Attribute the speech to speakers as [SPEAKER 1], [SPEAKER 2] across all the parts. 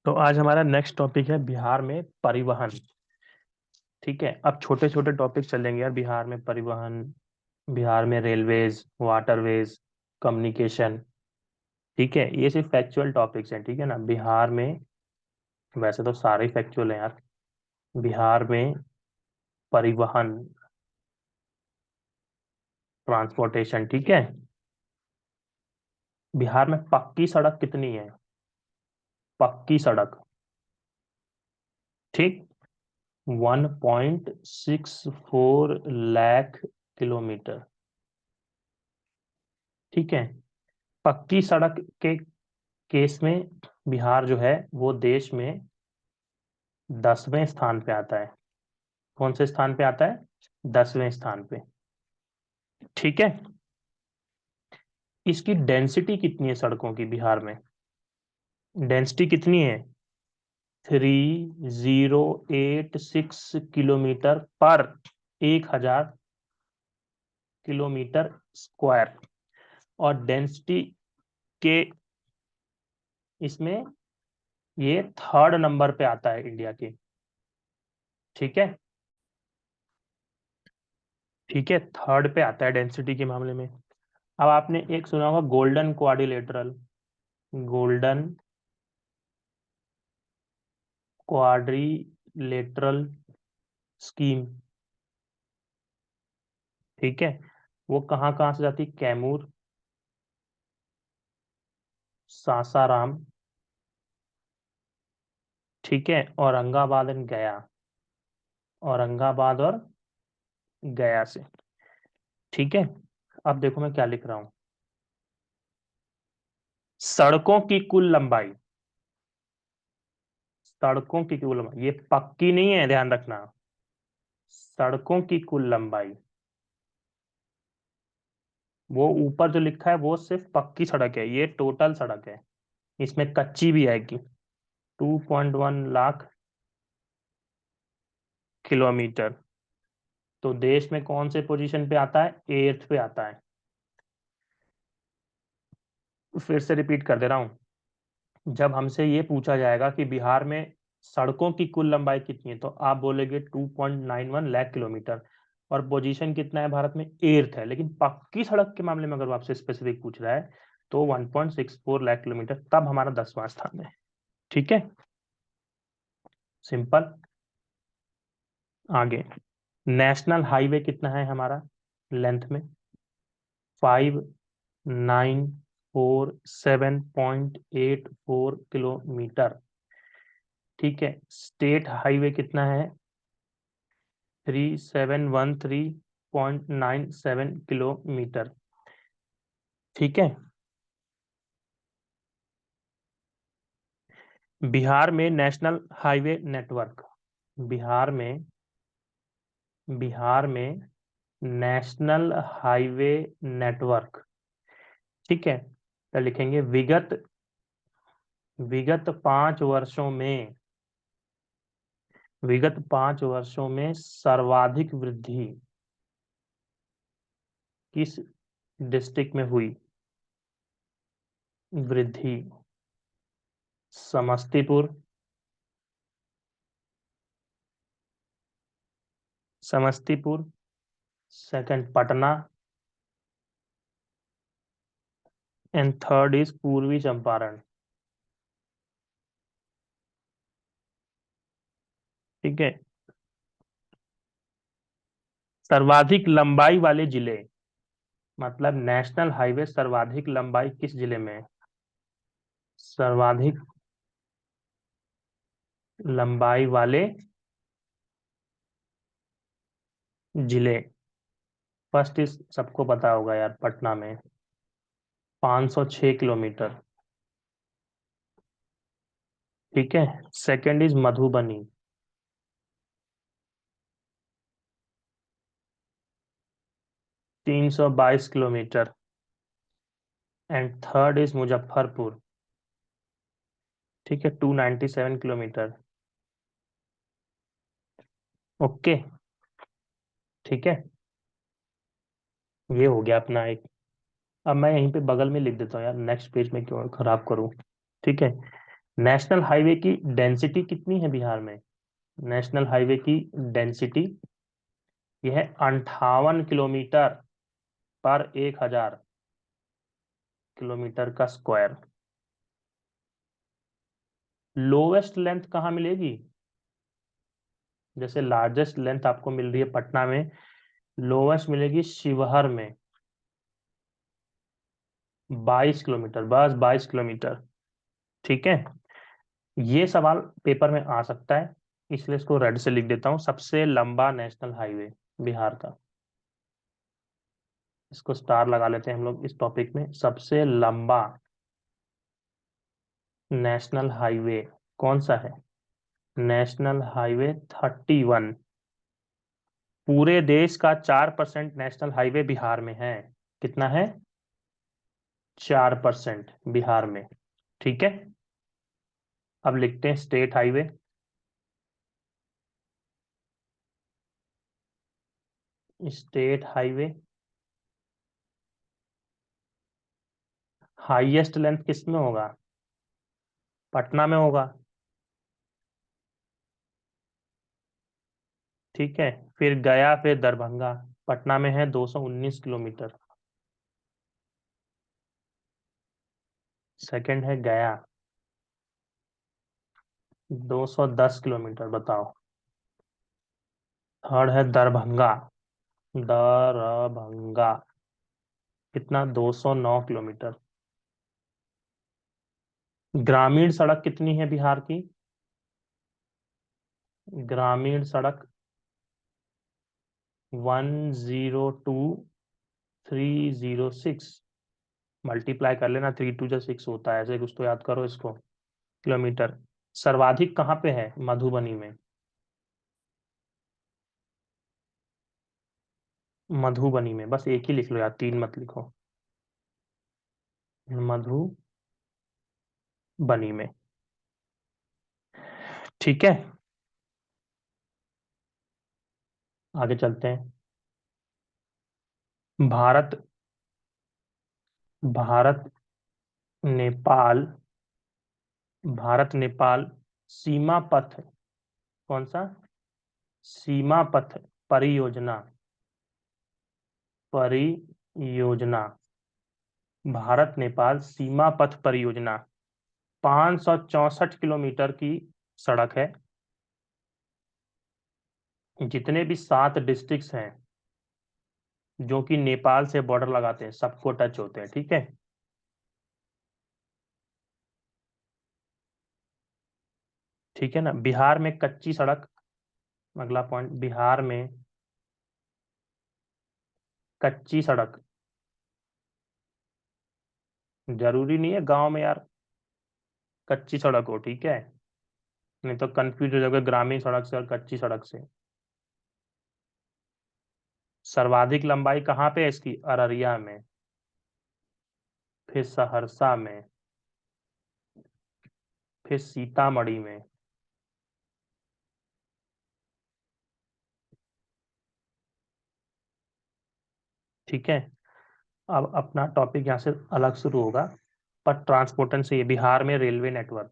[SPEAKER 1] तो आज हमारा नेक्स्ट टॉपिक है बिहार में परिवहन। ठीक है, अब छोटे छोटे टॉपिक चलेंगे यार। बिहार में परिवहन, बिहार में रेलवेज, वाटरवेज, कम्युनिकेशन। ठीक है, ये सिर्फ फैक्चुअल टॉपिक्स हैं। ठीक है ना। बिहार में वैसे तो सारे फैक्चुअल हैं यार। बिहार में परिवहन, ट्रांसपोर्टेशन। ठीक है। बिहार में पक्की सड़क कितनी है? पक्की सड़क, ठीक, 1.64 लाख किलोमीटर। ठीक है। पक्की सड़क के केस में बिहार जो है वो देश में 10वें स्थान पे आता है। कौन से स्थान पे आता है? 10वें स्थान पे। ठीक है। इसकी डेंसिटी कितनी है सड़कों की बिहार में? डेंसिटी कितनी है? 3086 किलोमीटर पर 1000 किलोमीटर स्क्वायर। और डेंसिटी के इसमें ये थर्ड नंबर पे आता है इंडिया के। ठीक है। ठीक है, थर्ड पे आता है डेंसिटी के मामले में। अब आपने एक सुना होगा golden quadrilateral, golden quadrilateral scheme. ठीक है। वो कहाँ कहाँ से जाती है? कैमूर, सासाराम, ठीक है, औरंगाबाद एंड गया। औरंगाबाद और गया से। ठीक है। अब देखो मैं क्या लिख रहा हूं। सड़कों की कुल लंबाई, सड़कों की कुल लंबाई, ये पक्की नहीं है, ध्यान रखना। सड़कों की कुल लंबाई, वो ऊपर जो लिखा है वो सिर्फ पक्की सड़क है, ये टोटल सड़क है। इसमें कच्ची भी आएगी। 2.1 लाख किलोमीटर। तो देश में कौन से पोजीशन पे आता है? 8th पे आता है। फिर से रिपीट कर दे रहा हूं। जब हमसे ये पूछा जाएगा कि बिहार में सड़कों की कुल लंबाई कितनी है, तो आप बोलेगे 2.91 लाख किलोमीटर। और पोजीशन कितना है भारत में? 8th है। लेकिन पक्की सड़क के मामले में अगर वो आपसे स्पेसिफिक पूछ रहा है तो 1.64 लाख किलोमीटर, तब हमारा 10वां स्थान है। ठीक है, सिंपल। आगे, नेशनल हाईवे कितना है हमारा लेंथ में? 5947.84 किलोमीटर। ठीक है। स्टेट हाईवे कितना है? 3713.97 किलोमीटर। ठीक है। बिहार में नेशनल हाईवे नेटवर्क, बिहार में, बिहार में नेशनल हाईवे नेटवर्क। ठीक है। तो लिखेंगे विगत, विगत 5 वर्षों में, विगत 5 वर्षों में सर्वाधिक वृद्धि किस डिस्ट्रिक्ट में हुई? वृद्धि Samastipur, Samastipur, second Patna, and third is पूर्वी चंपारण। ठीक है। सर्वाधिक लंबाई वाले जिले, मतलब नेशनल हाईवे सर्वाधिक लंबाई किस जिले में है? सर्वाधिक लंबाई वाले जिले, फर्स्ट इज सबको पता होगा यार, पटना में 506 किलोमीटर। ठीक है। Second is Madhubani, 322 kilometre. And third is Muzaffarpur. ठीक है, 297 किलोमीटर। ओके। ठीक है, ये हो गया अपना एक। अब मैं यहीं पे बगल में लिख देता हूँ यार, नेक्स्ट पेज में क्यों खराब करूँ। ठीक है। नेशनल हाईवे की डेंसिटी कितनी है बिहार में? नेशनल हाईवे की डेंसिटी यह है 58 किलोमीटर पर 1000 किलोमीटर का स्क्वायर। लोवेस्ट लेंथ कहाँ मिलेगी? जैसे लार्जेस्ट लेंथ आपको मिल रही है पटना में, लोवेस्ट मिलेगी शिवहर में, 22 किलोमीटर, बस 22 किलोमीटर। ठीक है, ये सवाल पेपर में आ सकता है, इसलिए इसको रेड से लिख देता हूं। सबसे लंबा नेशनल हाईवे बिहार का, इसको स्टार लगा लेते हैं हम लोग इस टॉपिक में। सबसे लंबा नेशनल हाईवे कौन सा है? National highway 31। पूरे देश का 4% नेशनल हाईवे बिहार में है। कितना है? 4% बिहार में। ठीक है, अब लिखते हैं state highway. State highway highest length किस में होगा? पटना में होगा। ठीक है, फिर गया, फिर दरभंगा। पटना में है 219 किलोमीटर। सेकंड है गया, 210 किलोमीटर, बताओ। थर्ड है दरभंगा। दरभंगा कितना? 209 किलोमीटर। ग्रामीण सड़क कितनी है बिहार की? ग्रामीण सड़क 102,306। मल्टीप्लाई कर लेना, 3 2 6 होता है, ऐसे कुछ तो याद करो इसको। किलोमीटर। सर्वाधिक कहाँ पे है? मधुबनी में। मधुबनी में, बस एक ही लिख लो यार, तीन मत लिखो। मधुबनी में। ठीक है, आगे चलते हैं। भारत भारत नेपाल भारत नेपाल सीमा पथ, कौन सा? सीमा पथ परियोजना। परियोजना, भारत नेपाल सीमा पथ परियोजना 564 किलोमीटर की सड़क है। जितने भी 7 डिस्ट्रिक्ट्स हैं जो कि नेपाल से बॉर्डर लगाते हैं, सबको टच होते हैं। ठीक है, ठीक है ना। बिहार में कच्ची सड़क, अगला पॉइंट, बिहार में कच्ची सड़क। जरूरी नहीं है गांव में यार कच्ची सड़क हो, ठीक है, नहीं तो कंफ्यूज हो जाओगे ग्रामीण सड़क से और कच्ची सड़क से। सर्वाधिक लंबाई कहाँ पे है इसकी? अररिया में, फिर सहरसा में, फिर सीतामढ़ी में। ठीक है, अब अपना टॉपिक यहाँ से अलग शुरू होगा, पर ट्रांसपोर्टेशन से। ये बिहार में रेलवे नेटवर्क।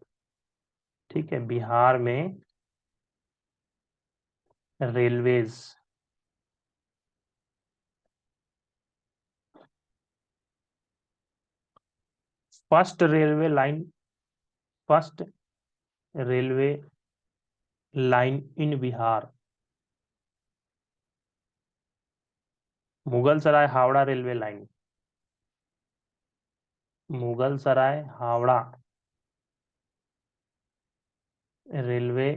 [SPEAKER 1] ठीक है, बिहार में railways. First railway line, first railway line in Bihar, Mughal Sarai Howrah railway line. Mughal Sarai Howrah railway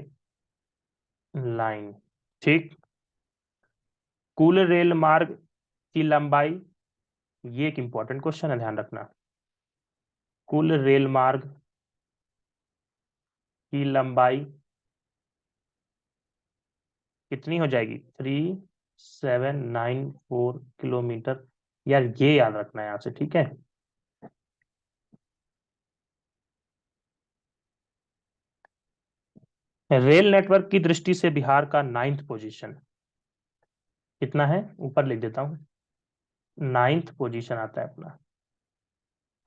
[SPEAKER 1] line. ठीक, कुल रेल मार्ग की लंबाई, ये एक इंपॉर्टेंट क्वेश्चन है, ध्यान रखना। कुल रेल मार्ग की लंबाई कितनी हो जाएगी? 3794 किलोमीटर। यार ये याद रखना है यहाँ से, ठीक है। रेल नेटवर्क की दृष्टि से बिहार का 9th पोजीशन कितना है? ऊपर लिख देता हूँ, 9th पोजीशन आता है अपना।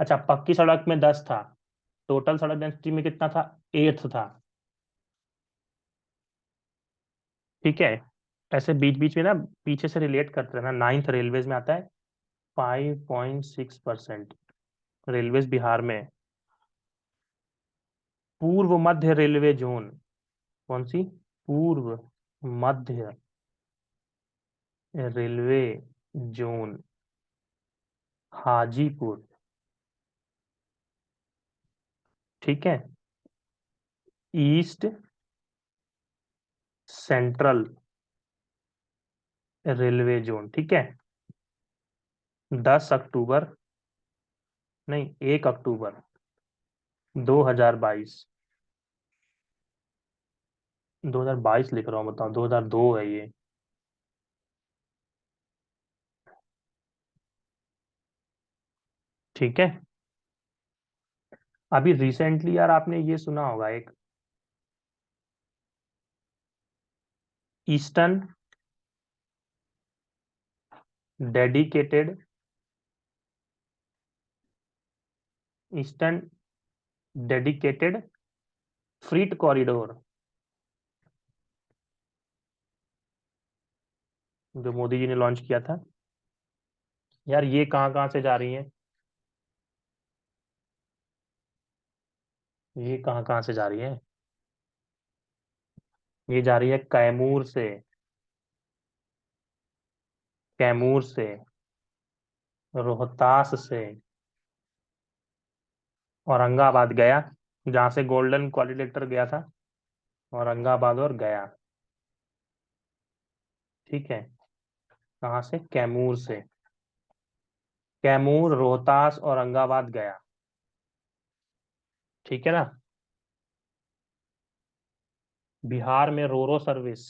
[SPEAKER 1] अच्छा, पक्की सड़क में 10 था, टोटल सड़क डेंसिटी में कितना था? 8th था। ठीक है, ऐसे बीच बीच में ना पीछे से रिलेट करते रहना। 9th रेलवेज में आता है 5.6%। रेलवेज बिहार में। पूर्व मध्य रेलवे जोन। कौन सी? पूर्व मध्य रेलवे जोन हाजीपुर। ठीक है। East central railway zone. ठीक है। 10 अक्टूबर, नहीं 1 अक्टूबर 2022। 2022 लिख रहा हूँ, बताओ 2002 है ये। ठीक है। अभी रिसेंटली यार आपने ये सुना होगा एक eastern dedicated, eastern dedicated freight corridor, जो मोदी जी ने लॉन्च किया था। यार ये कहाँ कहाँ से जा रही है? ये कहाँ कहाँ से जा रही है? ये जा रही है कैमूर से। कैमूर से, रोहतास से, औरंगाबाद गया, जहाँ से गोल्डन क्वाड्रिलेटरल गया था। औरंगाबाद और गया। ठीक है। कहाँ से? कैमूर से। कैमूर, रोहतास, औरंगाबाद, गया। ठीक है ना। बिहार में रोरो सर्विस।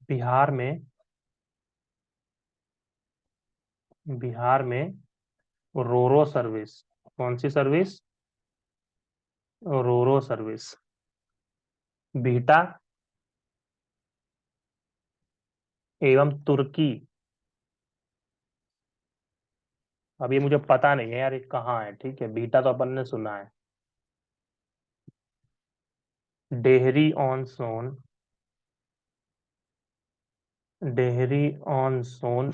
[SPEAKER 1] बिहार में, बिहार में रोरो सर्विस। कौन सी सर्विस? रोरो सर्विस। बीटा एवं तुर्की। अब ये मुझे पता नहीं है यार, ये कहाँ है। ठीक है, बीटा तो अपन ने सुना है। डेहरी ऑन सोन। डेहरी ऑन सोन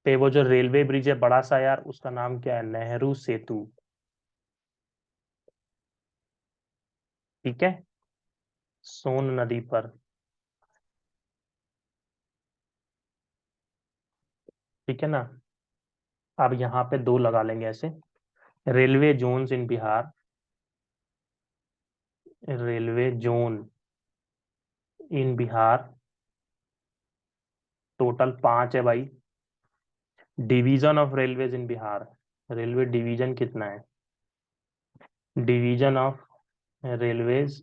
[SPEAKER 1] पे वो जो रेलवे ब्रिज है बड़ा सा यार, उसका नाम क्या है? नेहरू सेतु। ठीक है। सोन नदी पर। ठीक है ना। अब यहाँ पे दो लगा लेंगे ऐसे। Railway zones in Bihar. Railway zone in Bihar total 5 है भाई। Division of railways in Bihar. Railway division कितना है? Division of railways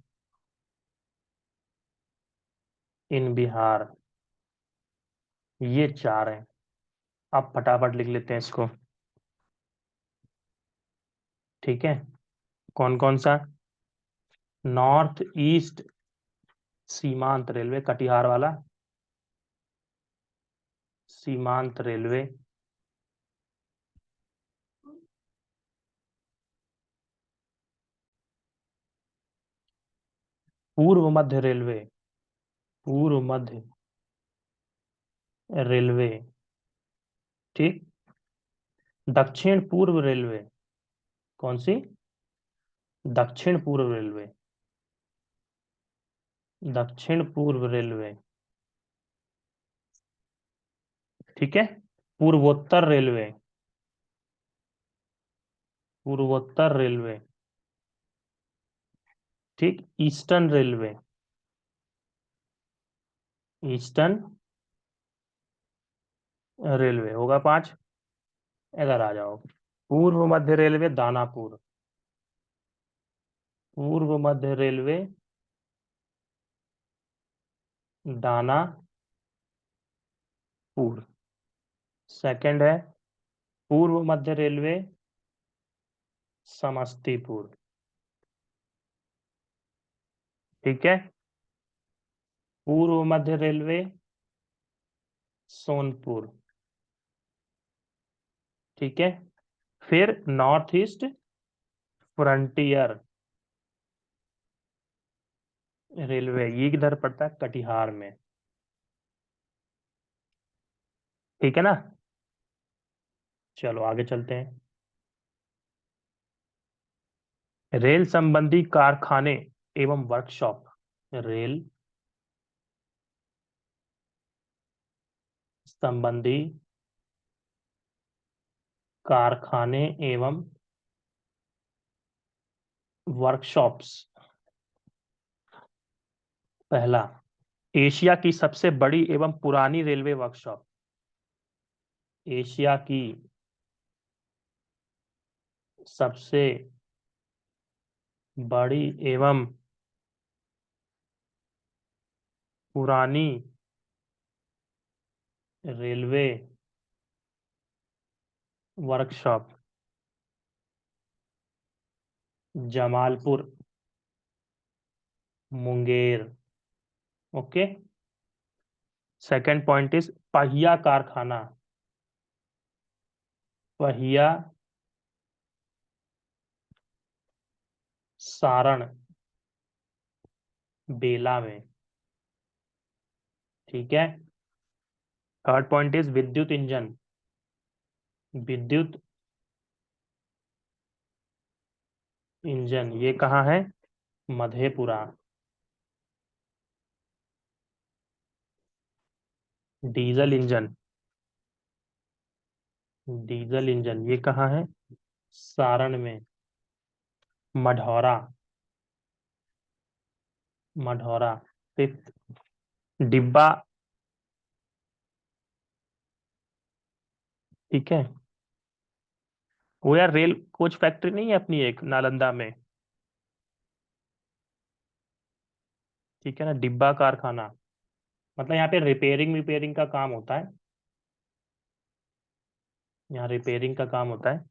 [SPEAKER 1] in Bihar, ये 4 है। अब फटाफट लिख लेते हैं इसको। ठीक है। कौन कौन सा? नॉर्थ ईस्ट सीमांत रेलवे, कटिहार वाला सीमांत रेलवे। पूर्व मध्य रेलवे। पूर्व मध्य रेलवे। ठीक। दक्षिण पूर्व रेलवे। कौन सी? दक्षिण पूर्व रेलवे। दक्षिण पूर्व रेलवे। ठीक है। पूर्वोत्तर रेलवे। पूर्वोत्तर रेलवे। ठीक। Eastern railway. ईस्टर्न रेलवे होगा 5। इधर आ जाओ। पूर्व मध्य रेलवे दानापुर। पूर्व मध्य रेलवे दानापुर। सेकंड है पूर्व मध्य रेलवे समस्तीपुर। ठीक है। पूर्व मध्य रेलवे सोनपुर। ठीक है। फिर नॉर्थ ईस्ट फ्रंटियर रेलवे, ये किधर पड़ता है? कटिहार में। ठीक है ना। चलो आगे चलते हैं। रेल संबंधी कारखाने एवं वर्कशॉप। रेल संबंधी कारखाने एवं वर्कशॉप्स। पहला, एशिया की सबसे बड़ी एवं पुरानी रेलवे वर्कशॉप। एशिया की सबसे बड़ी एवं पुरानी railway workshop Jamalpur, Munger. Okay. Second point is पहिया कारखाना। पहिया सारण, बेला में। ठीक है। थर्ड पॉइंट इज विद्युत इंजन। विद्युत इंजन ये कहाँ है? Madhepura. Diesel engine, diesel engine ये कहाँ है? सारण में। मढ़ौरा, मढ़ौरा। फिफ्थ, डिब्बा। ठीक है। वो यार रेल कोच फैक्ट्री नहीं है अपनी एक नालंदा में? ठीक है ना, डिब्बा कारखाना। मतलब यहाँ पे रिपेयरिंग रिपेयरिंग का काम होता है। यहाँ रिपेयरिंग का काम होता है।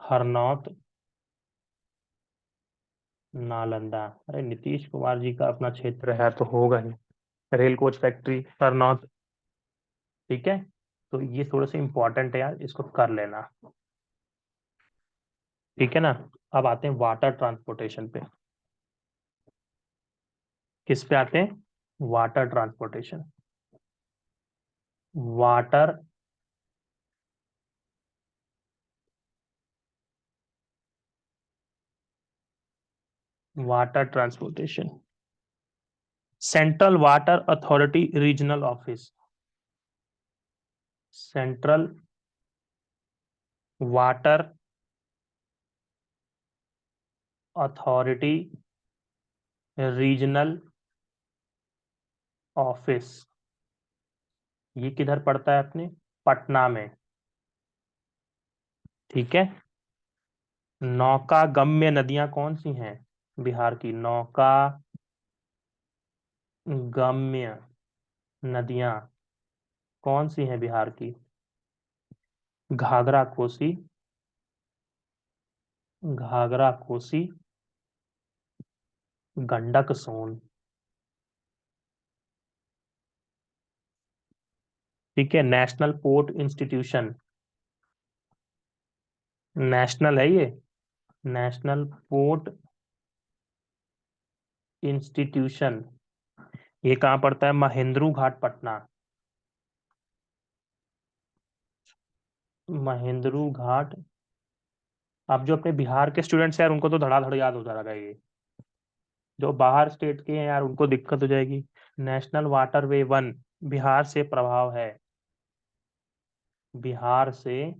[SPEAKER 1] हरनौत, नालंदा। अरे नीतीश कुमार जी का अपना क्षेत्र है तो होगा ही। Rail coach factory Harnaut. ठीक है। तो ये थोड़े से इंपॉर्टेंट है यार, इसको कर लेना। ठीक है ना। अब आते हैं वाटर ट्रांसपोर्टेशन पे। किस पे आते हैं? Water transportation. Water water transportation. Central water authority regional office. Central water authority regional office, ये किधर पड़ता है अपने? पटना में। ठीक है। नौका गम्य नदियां कौन सी हैं बिहार की? नौका गम्य नदियां कौन सी हैं बिहार की? घाघरा कोसी, घाघरा कोसी, गंडक सोन। ठीक है। नेशनल पोर्ट इंस्टीट्यूशन, नेशनल है ये। नेशनल पोर्ट इंस्टीट्यूशन ये कहाँ पड़ता है? महेंद्रू घाट, पटना। महेंद्रू घाट। अब जो अपने बिहार के स्टूडेंट्स हैं यार उनको तो धड़ाधड़ याद हो जाएगा ये। जो बाहर स्टेट के हैं यार उनको दिक्कत हो जाएगी। नेशनल वाटरवे वन बिहार से प्रभाव है। बिहार से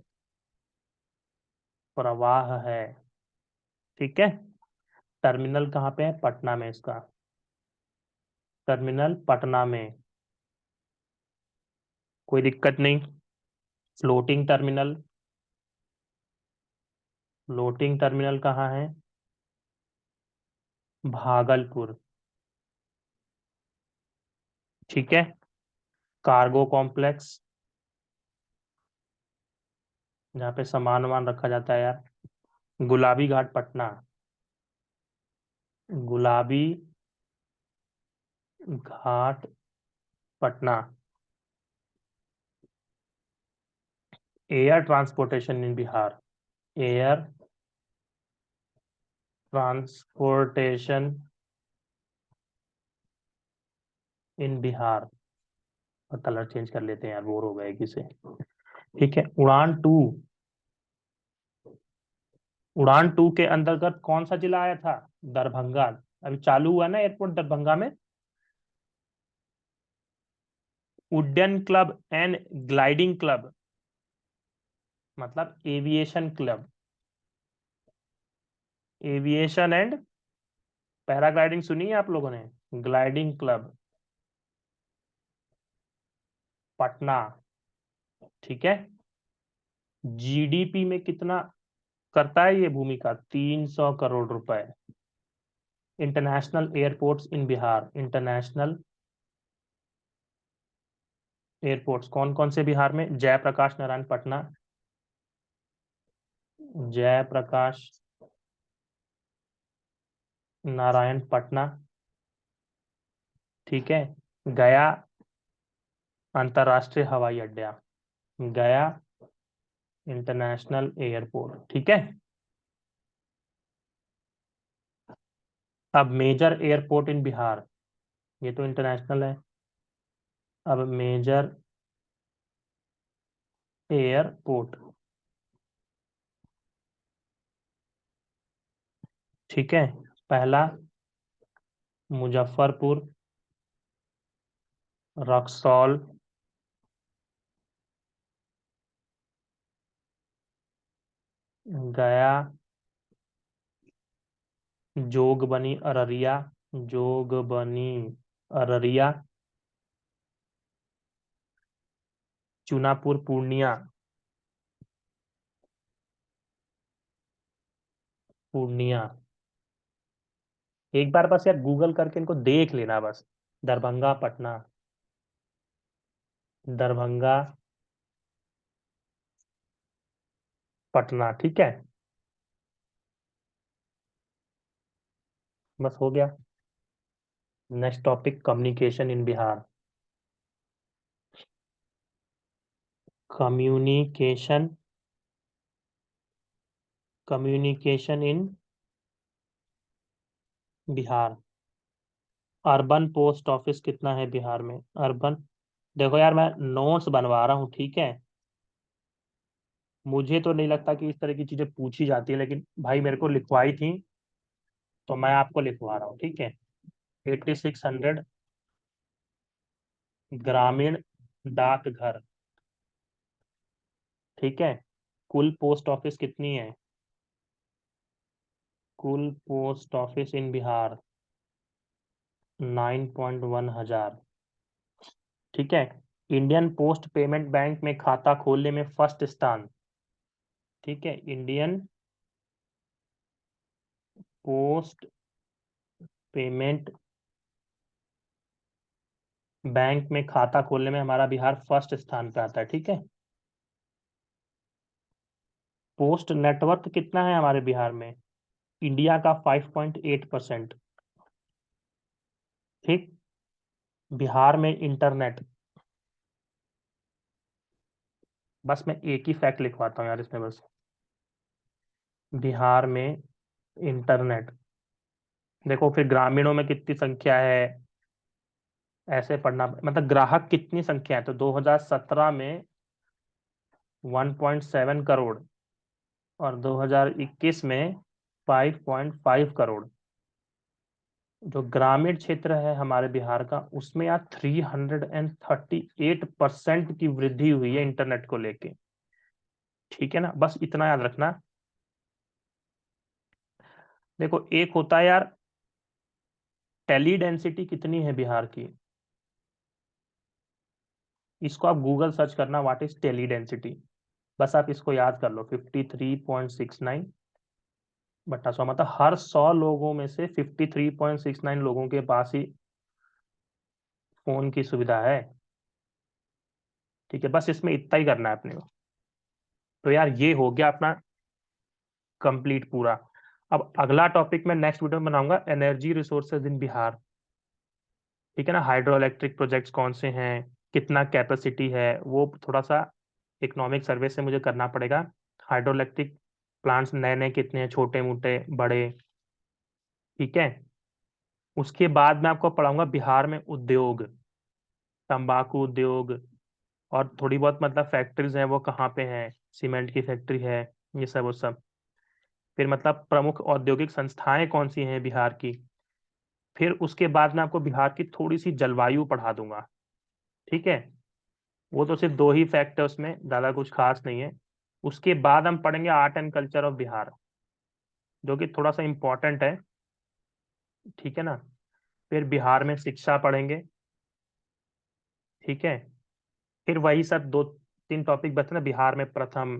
[SPEAKER 1] प्रवाह है। ठीक है। टर्मिनल कहाँ पे है? पटना में इसका। टर्मिनल पटना में, कोई दिक्कत नहीं। फ्लोटिंग टर्मिनल, फ्लोटिंग टर्मिनल कहाँ है? भागलपुर। ठीक है। कार्गो कॉम्प्लेक्स, जहाँ पे सामान वामान रखा जाता है यार। गुलाबी Ghat, Patna. Gulabi Ghat, Patna. Air transportation in Bihar, air transportation in Bihar. और कलर चेंज कर लेते हैं यार, बोर हो गए किसे। ठीक है, उड़ान 2, उड़ान 2 के अंतर्गत कौन सा जिला आया था? दरभंगा। अभी चालू हुआ ना एयरपोर्ट दरभंगा में। उड्डयन क्लब एंड ग्लाइडिंग क्लब, मतलब aviation club, aviation and paragliding सुनी है आप लोगों ने? Gliding club Patna. ठीक है, जीडीपी में कितना करता है ये भूमिका? 300 करोड़ रुपए। इंटरनेशनल एयरपोर्ट्स इन बिहार, इंटरनेशनल एयरपोर्ट्स कौन कौन से बिहार में? जयप्रकाश नारायण पटना, जयप्रकाश नारायण पटना। ठीक है, गया अंतर्राष्ट्रीय हवाई अड्डा, गया इंटरनेशनल एयरपोर्ट। ठीक है, अब मेजर एयरपोर्ट इन बिहार, ये तो इंटरनेशनल है। अब मेजर एयरपोर्ट, ठीक है, पहला मुजफ्फरपुर, रक्सौल, गया, जोगबनी अररिया, जोगबनी अररिया, चुनापुर पूर्णिया, पूर्णिया। एक बार बस यार गूगल करके इनको देख लेना बस। दरभंगा पटना, दरभंगा पटना। ठीक है, बस हो गया। Next topic, communication in Bihar, communication, communication in Bihar. Urban post office कितना है बिहार में? अर्बन, देखो यार मैं नोट्स बनवा रहा हूँ, ठीक है। मुझे तो नहीं लगता कि इस तरह की चीजें पूछी जाती है, लेकिन भाई मेरे को लिखवाई थी तो मैं आपको लिखवा रहा हूँ, ठीक है। 8600 ग्रामीण डाकघर, ठीक है। कुल पोस्ट ऑफिस कितनी है? कुल पोस्ट ऑफिस इन बिहार 9.1 हजार। ठीक है, इंडियन पोस्ट पेमेंट बैंक में खाता खोलने में फर्स्ट स्थान, ठीक है। इंडियन पोस्ट पेमेंट बैंक में खाता खोलने में हमारा बिहार फर्स्ट स्थान पे आता है, ठीक है। पोस्ट नेटवर्क कितना है हमारे बिहार में? इंडिया का 5.8%। ठीक, बिहार में इंटरनेट, बस मैं एक ही फैक्ट लिखवाता हूँ यार इसमें बस। बिहार में इंटरनेट, देखो फिर ग्रामीणों में कितनी संख्या है ऐसे पढ़ना, मतलब ग्राहक कितनी संख्या है, तो 2017 में 1.7 करोड़ और 2021 में 5.5 करोड़। जो ग्रामीण क्षेत्र है हमारे बिहार का, उसमें यार 338% की वृद्धि हुई है इंटरनेट को लेके। ठीक है ना, बस इतना याद रखना। देखो एक होता है यार, टेली डेंसिटी कितनी है बिहार की, इसको आप गूगल सर्च करना, व्हाट इज टेली डेंसिटी। बस आप इसको याद कर लो, 53.69/100, मतलब हर 100 लोगों में से 53.69 लोगों के पास ही फोन की सुविधा है। ठीक है, बस इसमें इतना ही करना है अपने को। तो यार ये हो गया अपना कंप्लीट पूरा। अब अगला टॉपिक मैं नेक्स्ट वीडियो में बनाऊंगा, एनर्जी रिसोर्सेज इन बिहार। ठीक है ना, हाइड्रो इलेक्ट्रिक प्रोजेक्ट्स कौन से हैं, कितना कैपेसिटी है, वो थोड़ा सा इकोनॉमिक सर्वे से मुझे करना पड़ेगा हाइड्रोइलेक्ट्रिक प्लांट्स नए नए कितने हैं, छोटे मोटे बड़े। ठीक है। उसके बाद मैं आपको पढ़ाऊंगा बिहार में उद्योग, तंबाकू उद्योग, और थोड़ी बहुत मतलब फैक्ट्रीज हैं वो कहाँ पे हैं, सीमेंट की फैक्ट्री है, ये सब वो सब। फिर मतलब प्रमुख औद्योगिक संस्थाएं कौन सी हैं बिहार की। फिर उसके बाद मैं आपको बिहार की थोड़ी सी जलवायु पढ़ा दूंगा। ठीक है। वो तो सिर्फ दो ही फैक्ट है उसमें, ज्यादा कुछ खास नहीं है। उसके बाद हम पढ़ेंगे art and culture of Bihar, जो कि थोड़ा सा इम्पोर्टेंट है। ठीक है ना। फिर बिहार में शिक्षा पढ़ेंगे। ठीक है। फिर वही सब दो तीन टॉपिक बचे ना, बिहार में प्रथम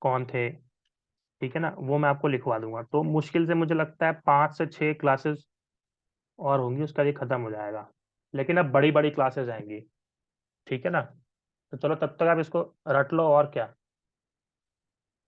[SPEAKER 1] कौन थे। ठीक है ना, वो मैं आपको लिखवा दूंगा। तो मुश्किल से मुझे लगता है 5 से 6 क्लासेस और होंगी, उसका ये खत्म हो जाएगा। लेकिन अब बड़ी बड़ी क्लासेस आएंगी। ठीक है ना। तो चलो तब तक आप इसको रट लो, और क्या।